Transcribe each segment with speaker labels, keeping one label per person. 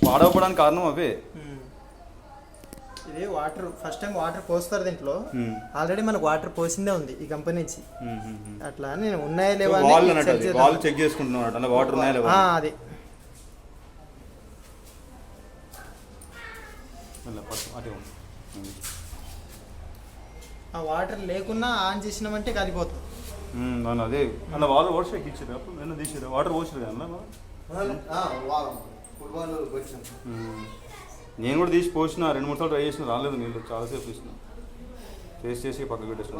Speaker 1: పాడవడానికి కారణం అవే.
Speaker 2: ఇది water first time water పోస్తారు దీంట్లో. ఆల్రెడీ మనకు వాటర్ పోసిందే ఉంది ఈ కంపెనీ నుంచి. అట్లా నేను ఉన్నాయా లేవా
Speaker 1: వాళ్ళు చెక్ చేసుకుంటున్నాడు అలా వాటర్ ఉన్నాయా లేవా
Speaker 2: అది. ఆ వాటర్ లేకున్నా ఆన్ చేసినామంటే కాలిపోతుంది.
Speaker 1: అదే అలా వాళ్ళు వాటర్ ఎక్కించారు అప్పుడు నేను తీసారు వాటర్ పోసారు కదా. నేను కూడా తీసి పోసిన 2-3 సార్లు ట్రై చేసిన రాలేదు నీళ్ళు. చాలాసేపు తీసిన చేసి పక్కకు పెట్టేసిన.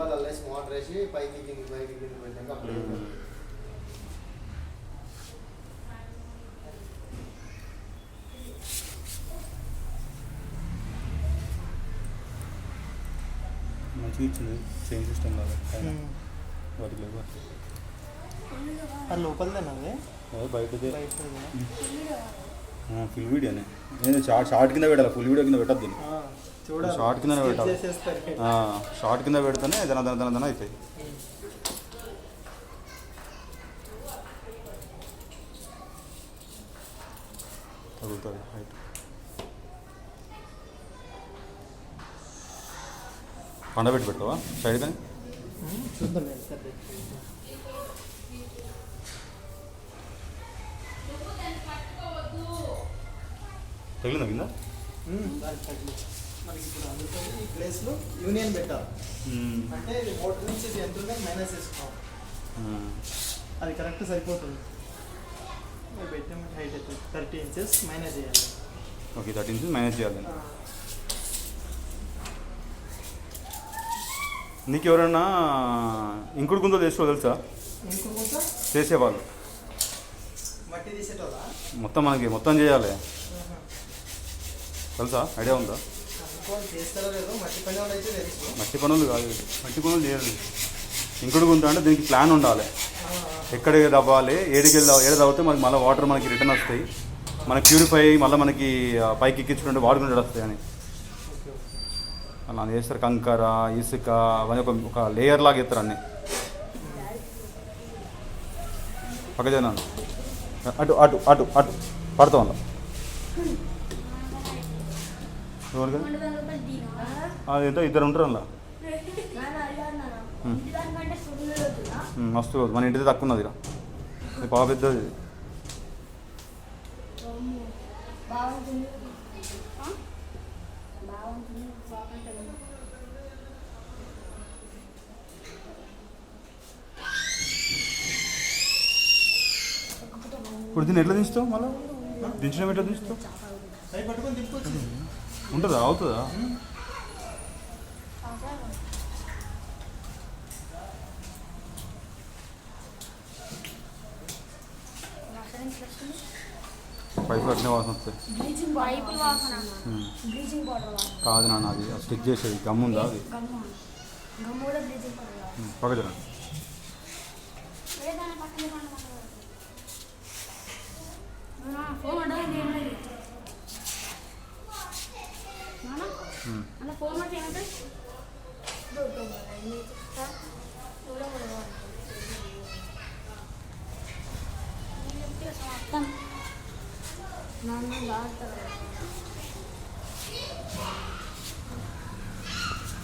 Speaker 1: మంచిగా ఇచ్చింది సేమ్ సిస్టమ్ లాగా వాటికి లేవు.
Speaker 2: అది లోపలదేనా
Speaker 1: బయటదే ఫుల్ వీడియోనే. నేను షార్ట్ కింద పెట్టాలి, ఫుల్ వీడియో కింద పెట్టద్దు. షార్ట్ కింద పెట్టాలి. షార్ట్ కింద పెడితేనే దన అవుతాయి. తగులుతుంది హైట్. పండబెట్టి పెట్టవా సైడ్ కానీ
Speaker 2: చూద్దాం.
Speaker 1: తగిలిందా కింద?
Speaker 2: మనకి ఇప్పుడు అందుకని ఈ ప్లేస్లో యూనియన్ పెట్టాలి. అంటే ఇది మోటార్ నుంచి ఇది ఎంత మైనస్ చేసుకోవాలి. అది కరెక్ట్ సరిపోతుంది. పెట్టామంటే హైట్ అవుతుంది 30 ఇంచెస్ మైనస్ చేయాలి.
Speaker 1: ఓకే 30 ఇంచెస్ మైనస్ చేయాలి. నీకు ఎవరైనా ఇంకుడు గుంతలు చేసుకో తెలుసా?
Speaker 2: ఇంకుడు గుంత
Speaker 1: చేసేవాళ్ళు
Speaker 2: మట్టి తీసేటోళ్ళ
Speaker 1: మొత్తం మనకి మొత్తం చేయాలి తెలుసా? ఐడియా ఉందా? మట్టి పనులు కాదు, మట్టి పనులు చేయాలి. ఇంకుడు గుంత అంటే దీనికి ప్లాన్ ఉండాలి. ఎక్కడికి తవ్వాలి, ఏడ తవ్వితే మనకి మళ్ళీ వాటర్ మనకి రిటర్న్ వస్తాయి, మనకి ప్యూరిఫై మళ్ళీ మనకి పైకి ఎక్కించుకుంటే వాడుకుంటే వస్తాయి అని అలా చేస్తారు. కంకర, ఇసుక అవన్నీ ఒక లేయర్ లాగా ఇస్తారు అన్నీ. పక్కన అటు అటు అటు అటు పడతాం అలా. ఎంత ఇద్దరు ఉంటారు అలా. మస్తు మన ఇంటిది తక్కువ ఉన్నది. బాగా పెద్దది. ఇప్పుడు దీన్ని ఎట్లా దించుతావు? మళ్ళీ దించడం ఎట్లా దించుతావు? ఉంటుందా? అవుతుందా? పైపు అట్నే వాసన వస్తుంది. కాదు నాన్న, అది స్టిక్ చేసేది గమ్ ఉందా? అది పక్క జర
Speaker 3: ನಾನು